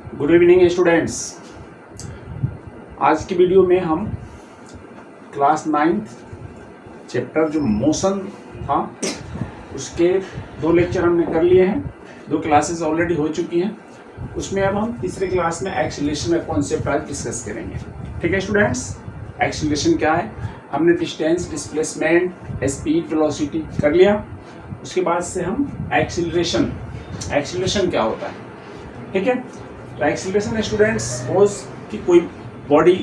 Good evening students. आज की video में हम क्लास 9th चैप्टर जो मोशन था उसके 2 लेक्चर हमने कर लिए हैं। 2 क्लासेस ऑलरेडी हो चुकी हैं। उसमें अब हम तीसरे क्लास में एक्सीलरेशन का कॉन्सेप्ट आज डिस्कस करेंगे। ठीक है स्टूडेंट्स, एक्सीलरेशन क्या है? हमने डिस्टेंस, डिस्प्लेसमेंट, स्पीड, वेलोसिटी कर लिया। उसके बाद से हम एक्सीलरेशन क्या होता है, ठीक है। तो एक्सीलरेशन स्टूडेंट्स, सपोज कि कोई बॉडी,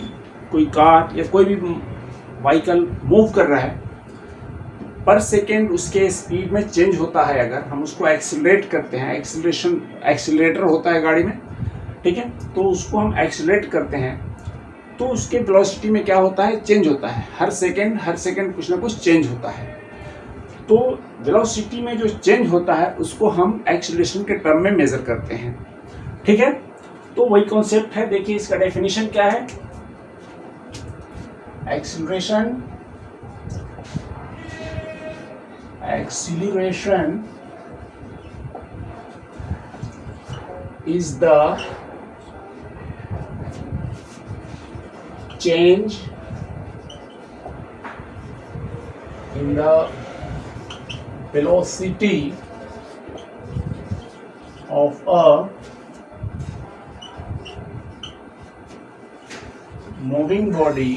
कोई कार या कोई भी व्हीकल मूव कर रहा है, पर सेकेंड उसके स्पीड में चेंज होता है। अगर हम उसको एक्सीलरेट करते हैं, एक्सीलरेटर होता है गाड़ी में, ठीक है, तो उसको हम एक्सीलरेट करते हैं तो उसके वेलोसिटी में क्या होता है, चेंज होता है। हर सेकेंड कुछ ना कुछ चेंज होता है। तो वेलोसिटी में जो चेंज होता है उसको हम एक्सीलरेशन के टर्म में मेजर करते हैं, ठीक है। तो वही कॉन्सेप्ट है। देखिए इसका डेफिनेशन क्या है। Acceleration is the change in the velocity of a moving body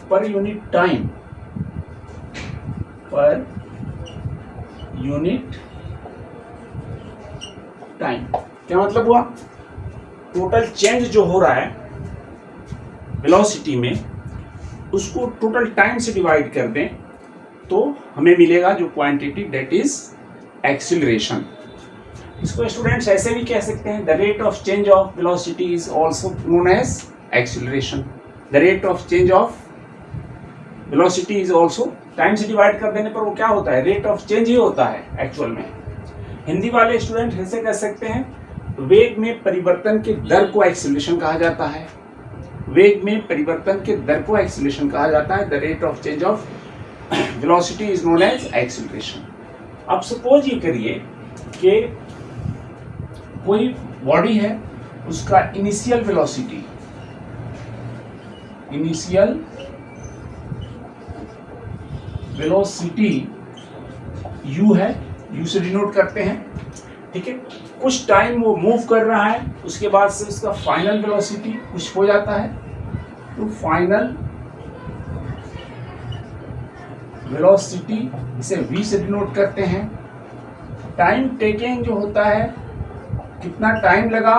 per unit time, क्या मतलब हुआ? टोटल चेंज जो हो रहा है वेलोसिटी में, उसको टोटल टाइम से डिवाइड कर दें तो हमें मिलेगा जो क्वांटिटी, दैट इज एक्सीलरेशन। इसको स्टूडेंट्स ऐसे भी कह सकते हैं, the rate of change of velocity is also known as acceleration. The rate of change of velocity is also, time से डिवाइड कर देने पर वो क्या होता है, रेट ऑफ चेंज ही होता है एक्चुअल में। हिंदी वाले स्टूडेंट ऐसे कह सकते हैं, वेग में परिवर्तन के दर को एक्सीलरेशन कहा जाता है। वेग में परिवर्तन के दर को एक्सीलरेशन कहा जाता है। The rate of change of velocity is known as acceleration. अब सपोज ये करिए कि कोई बॉडी है, उसका इनिशियल वेलोसिटी u है, u से डिनोट करते हैं, ठीक है। कुछ टाइम वो मूव कर रहा है, उसके बाद से उसका फाइनल वेलोसिटी कुछ हो जाता है, तो फाइनल वेलोसिटी इसे v से डिनोट करते हैं। टाइम टेकिंग जो होता है, कितना टाइम लगा,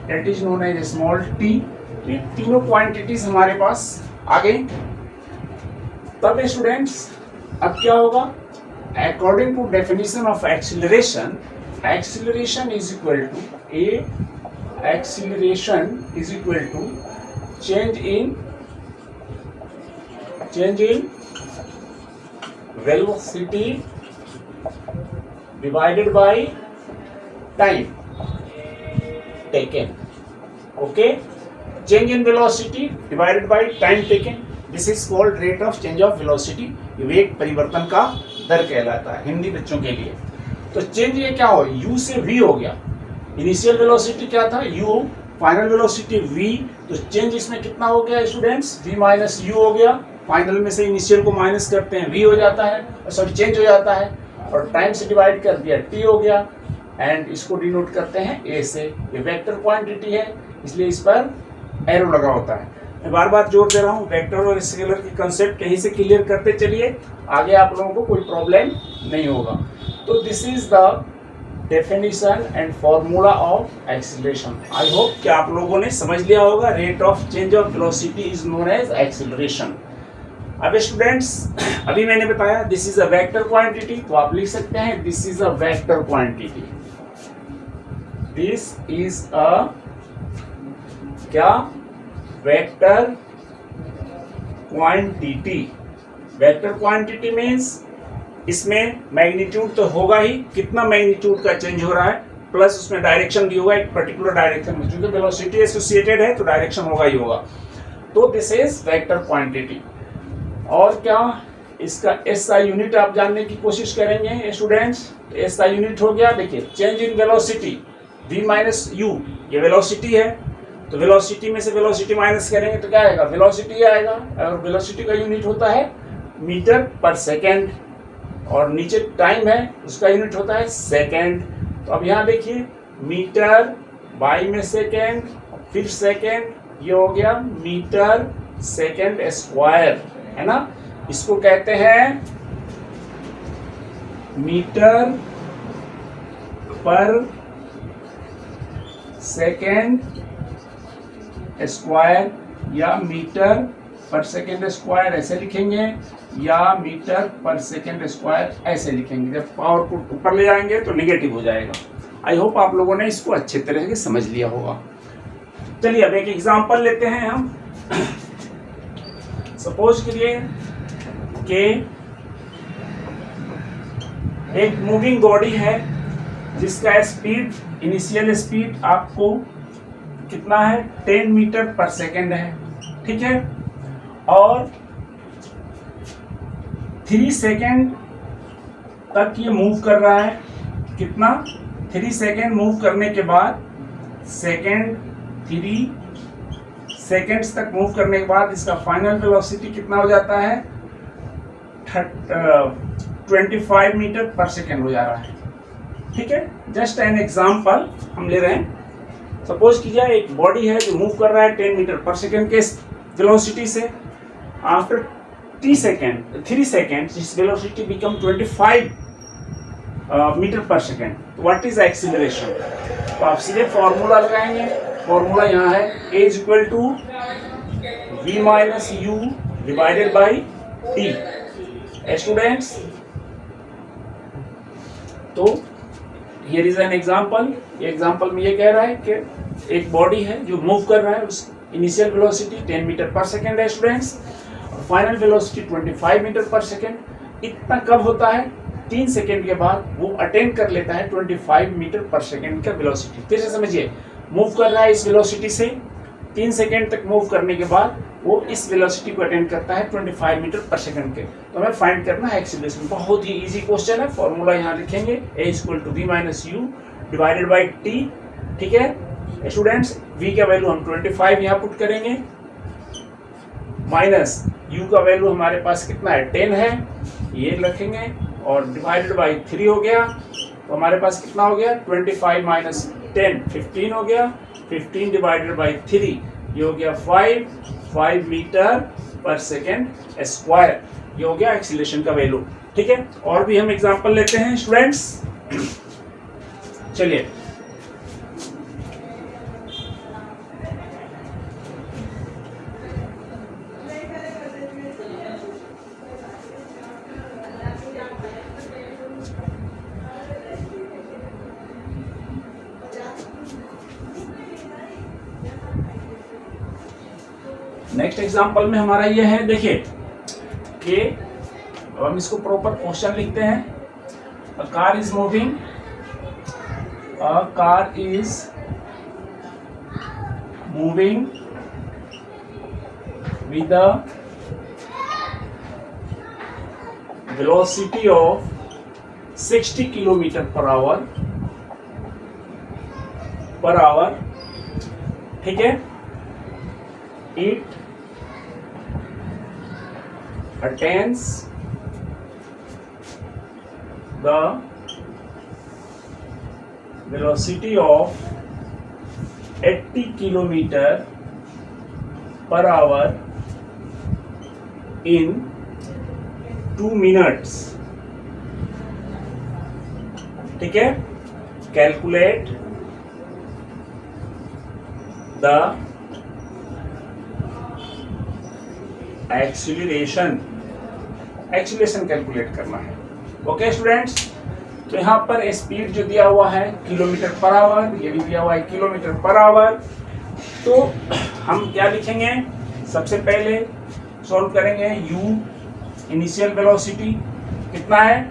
that is known as small t। तो ये तीनों क्वांटिटीज हमारे पास आ गई। तब स्टूडेंट्स अब क्या होगा, according to definition of acceleration, acceleration is equal to change in velocity divided by time taken. Okay, change in velocity divided by time taken, this is called rate of change of velocity. वेग परिवर्तन का दर कहलाता है हिंदी बच्चों के लिए। तो change ये क्या हो, u से v हो गया। इनिशियल वेलोसिटी क्या था, u, फाइनल वेलोसिटी v, तो चेंज इसमें कितना हो गया स्टूडेंट्स, v माइनस u हो गया। फाइनल में से इनिशियल को माइनस करते हैं, v हो जाता है, सॉरी चेंज हो जाता है, और टाइम से डिवाइड कर दिया, t हो गया। एंड इसको डिनोट करते हैं a से। ये वेक्टर क्वांटिटी है, इसलिए इस पर एरो लगा होता है। मैं बार बार जोर दे रहा हूँ, वेक्टर और स्केलर की कंसेप्ट कहीं से क्लियर करते चलिए, आगे आप लोगों को कोई प्रॉब्लम नहीं होगा। तो this is the definition and formula of acceleration. I hope कि आप लोगों ने समझ लिया होगा। Rate of change of velocity is known as acceleration. अब स्टूडेंट्स, अभी मैंने बताया this is a vector quantity, तो आप लिख सकते हैं दिस इज अ वेक्टर क्वांटिटी। दिस इज अ क्या, vector quantity. Vector quantity means इसमें मैग्नीट्यूड तो होगा ही, कितना मैग्नीट्यूड का चेंज हो रहा है, प्लस उसमें डायरेक्शन भी होगा, एक पर्टिकुलर डायरेक्शन में, क्योंकि वेलोसिटी एसोसिएटेड है तो डायरेक्शन होगा ही होगा। तो दिस इज वेक्टर क्वांटिटी। और क्या, इसका एसआई यूनिट आप जानने की कोशिश करेंगे स्टूडेंट्स। एसआई यूनिट हो गया, देखिए change in velocity v minus you, ये वेलोसिटी है, तो वेलोसिटी में से वेलोसिटी माइनस करेंगे तो क्या आएगा, वेलोसिटी आएगा। और वेलोसिटी का यूनिट होता है मीटर पर सेकेंड, और नीचे टाइम है उसका यूनिट होता है सेकेंड। तो अब यहाँ देखिए मीटर बाई में सेकेंड, फिर सेकेंड, ये हो गया मीटर सेकेंड स्क्वायर, है ना। इसको कहते हैं मीटर पर सेकेंड स्क्वायर, या मीटर पर सेकेंड स्क्वायर ऐसे लिखेंगे, या मीटर पर सेकेंड स्क्वायर ऐसे लिखेंगे। जब पावर को ऊपर ले जाएंगे तो नेगेटिव हो जाएगा। आई होप आप लोगों ने इसको अच्छे तरह से समझ लिया होगा। चलिए अब एक एग्जांपल लेते हैं हम। सपोज करिए कि एक मूविंग बॉडी है जिसका स्पीड, इनिशियल स्पीड आपको कितना है, 10 मीटर पर सेकेंड है, ठीक है। और 3 सेकेंड तक ये मूव कर रहा है, कितना, 3 सेकेंड मूव करने के बाद, 3 सेकेंड्स तक मूव करने के बाद इसका फाइनल वेलोसिटी कितना हो जाता है, 25 मीटर पर सेकेंड हो जा रहा है, ठीक है। जस्ट एन एग्जाम्पल हम ले रहे हैं। सपोज कीजिए एक बॉडी है जो मूव कर रहा है 10 मीटर पर सेकेंड के वेलोसिटी से। After 3 second this velocity become 25 metre per second. What is acceleration? तो आप सीधे फॉर्मूला लगाएंगे। फॉर्मूला यहाँ है a is equal to v minus u divided by t। Students, तो हियर इज एन एग्जांपल। ये एग्जांपल में ये कह रहा है कि एक बॉडी है जो मूव कर रहा है, उस initial velocity 10 metre per second है स्टूडेंट्स, और final velocity 25 metre per second. इतना कब होता है, 3 सेकेंड के बाद वो अटेन कर लेता है 25 मीटर पर सेकेंड का वेलोसिटी। फिर से समझिए, मूव कर रहा है इस वेलोसिटी से, 3 सेकेंड तक मूव करने के बाद वो इस वेलोसिटी को अटेंड करता है 25 मीटर पर सेकंड के। तो हमें फाइंड करना है एक्सीलरेशन। बहुत ही इजी क्वेश्चन है। फॉर्मूला यहाँ लिखेंगे a equal to v minus u divided by t, ठीक है स्टूडेंट्स। v का वैल्यू हम 25 यहाँ पुट करेंगे, माइनस u का वैल्यू हमारे पास कितना है, 10 है, ये रखेंगे, और डिवाइडेड बाई 3 हो गया। तो हमारे पास कितना हो गया, 25 माइनस 10 15 हो गया, 15 डिवाइडेड बाई 3 ये हो गया 5 मीटर पर सेकेंड स्क्वायर। ये हो गया एक्सीलरेशन का वैल्यू, ठीक है। और भी हम एग्जांपल लेते हैं स्टूडेंट्स। चलिए नेक्स्ट एग्जांपल में हमारा ये है, देखिए कि हम इसको प्रॉपर क्वेश्चन लिखते हैं। A car is moving, a car is moving with the velocity of 60 kilometre per hour, ठीक है। It attains the velocity of 80 kilometre per hour in 2 minutes, ठीक है। कैलकुलेट द एक्सीलरेशन कैलकुलेट करना है। Okay students, तो यहाँ पर speed जो दिया हुआ है किलोमीटर पर आवर, ये भी दिया हुआ है किलोमीटर पर आवर। तो हम क्या लिखेंगे, सबसे पहले सॉल्व करेंगे u इनिशियल वेलोसिटी कितना है,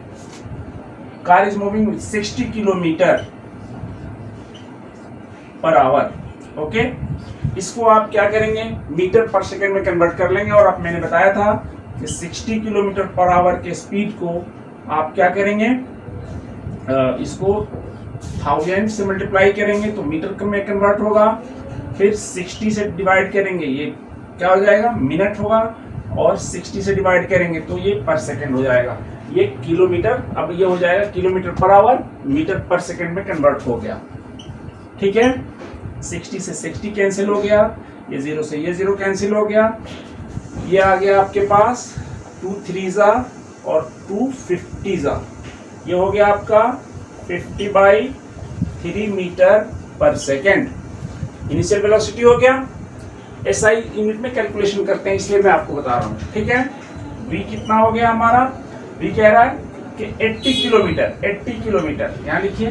car is moving 60 kilometre per hour. Okay, इसको आप क्या करेंगे, मीटर पर सेकेंड में कन्वर्ट कर लेंगे। और अब मैंने बताया था कि 60 किलोमीटर पर आवर के स्पीड को आप क्या करेंगे, इसको 1000 से मल्टीप्लाई करेंगे तो मीटर में कन्वर्ट होगा, फिर 60 से डिवाइड करेंगे, ये क्या हो जाएगा, मिनट होगा, और 60 से डिवाइड करेंगे तो ये पर सेकंड हो जाएगा। ये किलोमीटर, अब ये हो जाएगा किलोमीटर पर आवर, मीटर पर सेकंड में कन्वर्ट हो गया। ठीक है, 60 से 60 कैंसिल हो गया, ये 0 से ये 0 कैंसिल हो गया, ये आ गया आपके पास 2 3 और 2 50, ये हो गया आपका 50/3 metre per second. Initial velocity हो गया। SI यूनिट में कैलकुलेशन करते हैं इसलिए मैं आपको बता रहा हूँ। ठीक है, V कितना हो गया हमारा, V कह रहा है कि 80 किलोमीटर, यहाँ लिखिए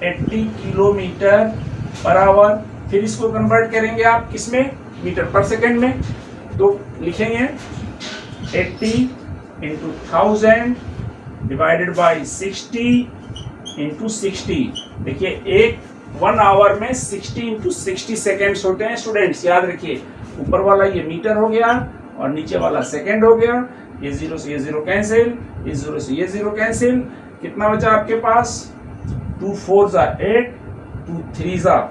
80 किलोमीटर पर आवर। फिर इसको कन्वर्ट करेंगे आप किसमें, मीटर पर सेकेंड में, तो लिखेंगे 80 इंटू 1000 डिवाइडेड बाई 60 इंटू 60। देखिए एक 1 आवर में 60 इंटू 60 सेकेंड्स होते हैं स्टूडेंट्स, याद रखिए। ऊपर वाला ये मीटर हो गया और नीचे वाला सेकेंड हो गया। ये 0 से ये 0 कैंसिल, इस 0 से ये 0 कैंसिल, कितना बचा आपके पास, 2 4 8, 2 3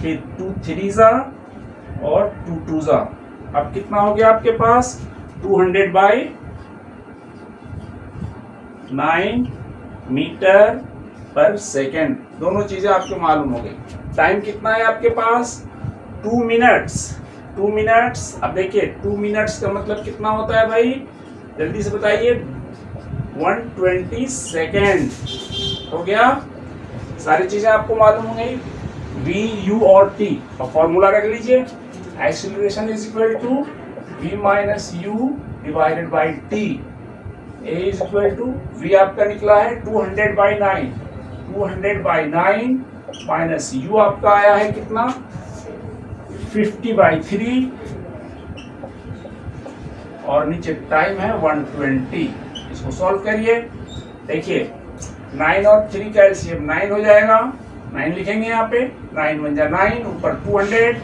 फिर 2 3 और 2 2 अब कितना हो गया आपके पास, 200/9 मीटर पर सेकेंड। दोनों चीजें आपको मालूम हो गई। टाइम कितना है आपके पास, 2 मिनट्स। अब देखिए 2 मिनट्स का मतलब कितना होता है भाई, जल्दी से बताइए, 120 सेकेंड हो गया। सारी चीजें आपको मालूम हो गई, V, U और T। और फॉर्मूला रख लीजिए, acceleration is equal to V minus U divided by T। A is equal to V आपका निकला है 200/9, 200/9 माइनस U आपका आया है कितना, 50/3, और नीचे टाइम है 120। इसको सॉल्व करिए, देखिए 9 और 3 का एलसीएम 9 हो जाएगा, 9 लिखेंगे यहाँ पे, 9 1 जा 9, ऊपर 200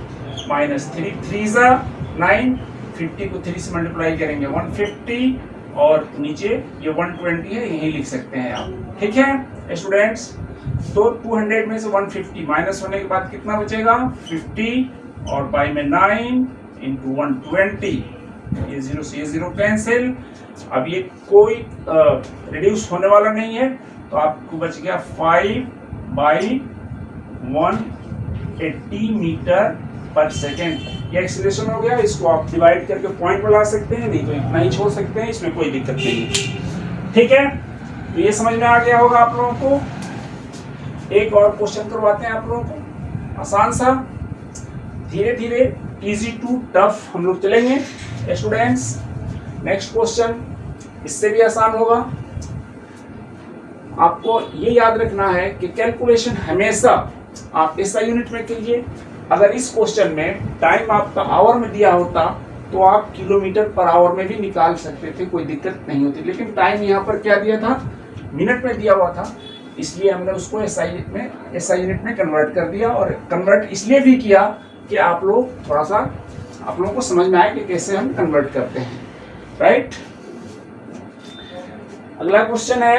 माइनस 3 3 9, 50 को 3 से मल्टीप्लाई करेंगे 150, और नीचे ये 120 है, यही लिख सकते हैं आप। ठीक है स्टूडेंट्स, तो 200 में से 150 माइनस होने के बाद कितना बचेगा, 50, और बाई में 9 इंटू 120, ये 0 से ये 0 कैंसिल। अब ये कोई रिड्यूस होने वाला नहीं है, तो आपको बच गया 5/180 मीटर पर सेकेंड। ये एक्सीलरेशन हो गया। इसको आप डिवाइड करके पॉइंट में ला सकते हैं, नहीं तो इतना ही छोड़ सकते हैं, इसमें कोई दिक्कत नहीं है। ठीक है, तो ये समझ में आ गया होगा आप लोगों को। एक और क्वेश्चन करवाते हैं आप लोगों को, आसान सा, धीरे धीरे इजी टू टफ हम लोग चलेंगे स्टूडेंट्स। नेक्स्ट क्वेश्चन इससे भी आसान होगा। आपको ये याद रखना है कि कैलकुलेशन हमेशा आप SI यूनिट में कीजिए। अगर इस क्वेश्चन में टाइम आपका आवर में दिया होता तो आप किलोमीटर पर आवर में भी निकाल सकते थे, कोई दिक्कत नहीं होती, लेकिन टाइम यहाँ पर क्या दिया था, मिनट में दिया हुआ था, इसलिए हमने उसको SI यूनिट में कन्वर्ट कर दिया। और कन्वर्ट इसलिए भी किया कि आप लोग थोड़ा सा, आप लोगों को समझ में आए कि कैसे हम कन्वर्ट करते हैं, राइट। अगला क्वेश्चन है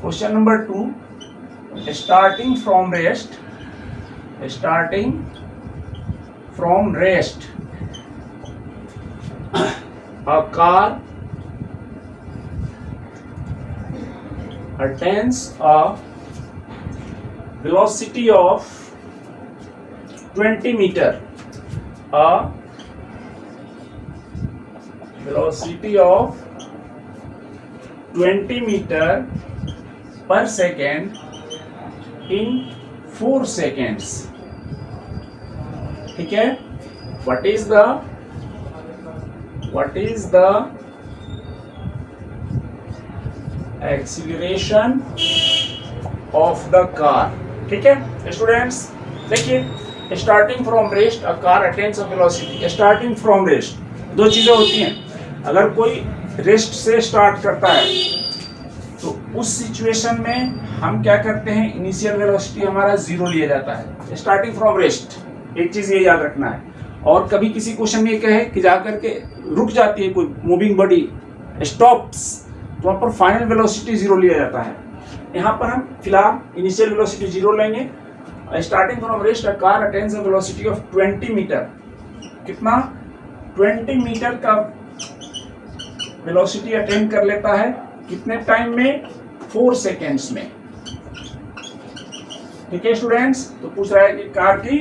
question number 2, starting from rest, a car attains a velocity of 20 meter, a velocity of 20 meter per second in 4 seconds. ठीक है, what is the acceleration of the car। ठीक है स्टूडेंट्स, देखिए starting from rest a car attains a velocity. Starting from rest, दो चीजें होती हैं। अगर कोई रेस्ट से स्टार्ट करता है तो उस सिचुएशन में हम क्या करते हैं, इनिशियल वेलोसिटी हमारा 0 लिया जाता है, स्टार्टिंग फ्रॉम रेस्ट। एक चीज ये याद रखना है। और कभी किसी क्वेश्चन में ये कहे कि जा करके रुक जाती है कोई मूविंग बॉडी, स्टॉप्स, तो वहाँ पर फाइनल वेलोसिटी 0 लिया जाता है। यहाँ पर हम फिलहाल इनिशियल वेलोसिटी 0 लेंगे। Starting from rest a car attains a velocity of 20 metre. कितना? 20 मीटर का वेलोसिटी अटेन कर लेता है कितने टाइम में? 4 सेकेंड्स में। ठीक है स्टूडेंट्स, तो पूछ रहा है कि कार की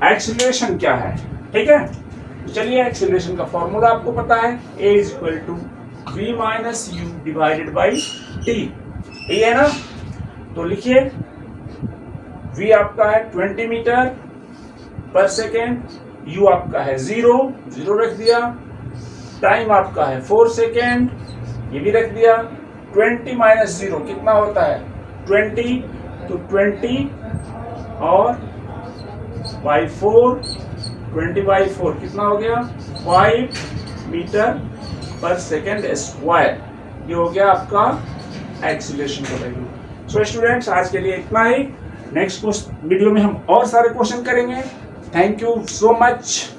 एक्सीलरेशन क्या है। ठीक है, तो चलिए एक्सीलरेशन का फॉर्मूला आपको पता है, a is equal to v minus u divided by t. ये है ना, तो लिखिए v आपका है 20 मीटर पर सेकेंड, u आपका है 0 रख दिया, टाइम आपका है 4 सेकेंड, ये भी रख दिया। 20 माइनस 0 कितना होता है? 20, तो 20 और बाई 4, 20 बाई 4 कितना हो गया? 5 मीटर पर सेकेंड स्क्वायर। ये हो गया आपका एक्सीलरेशन का वैल्यू। सो स्टूडेंट्स, आज के लिए इतना ही। नेक्स्ट वीडियो में हम और सारे क्वेश्चन करेंगे। Thank you so much.